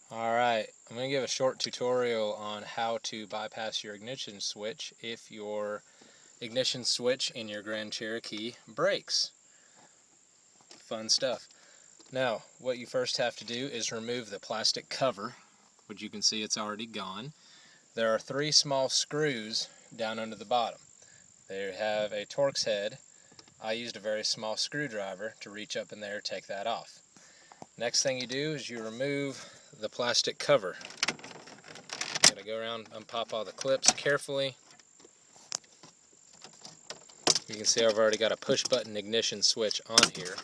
Alright, I'm going to give a short tutorial on how to bypass your ignition switch if your ignition switch in your Grand Cherokee breaks. Fun stuff. Now, what you first have to do is remove the plastic cover, which you can see it's already gone. There are 3 small screws down under the bottom. They have a Torx head. I used a very small screwdriver to reach up in there and take that off. Next thing you do is you remove the plastic cover. Gotta go around and pop all the clips carefully. You can see I've already got a push button ignition switch on here.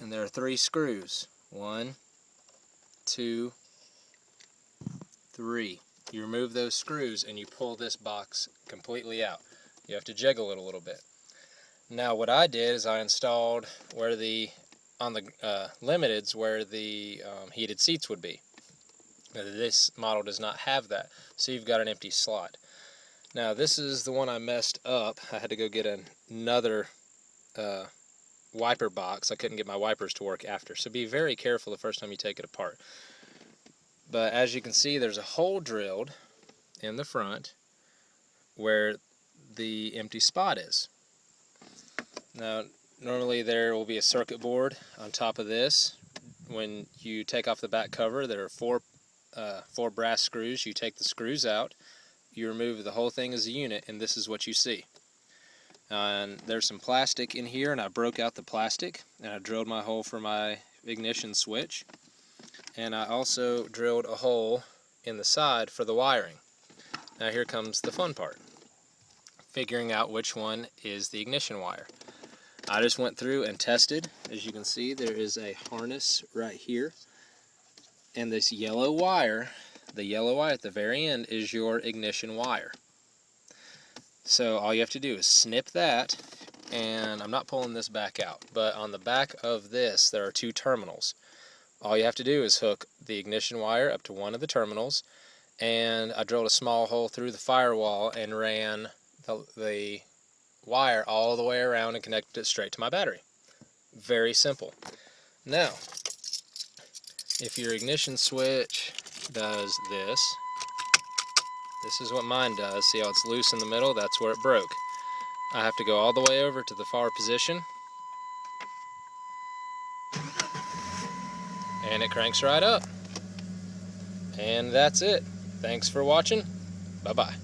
And there are 3 screws. 1, 2, 3. You remove those screws and you pull this box completely out. You have to jiggle it a little bit. Now what I did is I installed where on the limiteds where the heated seats would be. Now, this model does not have that, so you've got an empty slot. Now this is the one I messed up. I had to go get another wiper box. I couldn't get my wipers to work after, so be very careful the first time you take it apart. But as you can see, there's a hole drilled in the front where the empty spot is. Now normally there will be a circuit board on top of this. When you take off the back cover, there are four brass screws. You take the screws out, you remove the whole thing as a unit, and this is what you see. And there's some plastic in here, and I broke out the plastic, and I drilled my hole for my ignition switch. And I also drilled a hole in the side for the wiring. Now here comes the fun part. Figuring out which one is the ignition wire. I just went through and tested. As you can see, there is a harness right here. And this yellow wire, the yellow wire at the very end, is your ignition wire. So all you have to do is snip that, and I'm not pulling this back out, but on the back of this there are 2 terminals. All you have to do is hook the ignition wire up to one of the terminals, and I drilled a small hole through the firewall and ran the wire all the way around and connected it straight to my battery. Very simple. Now, if your ignition switch does this is what mine does. See how it's loose in the middle? That's where it broke. I have to go all the way over to the far position, and it cranks right up. And that's it. Thanks for watching. Bye-bye.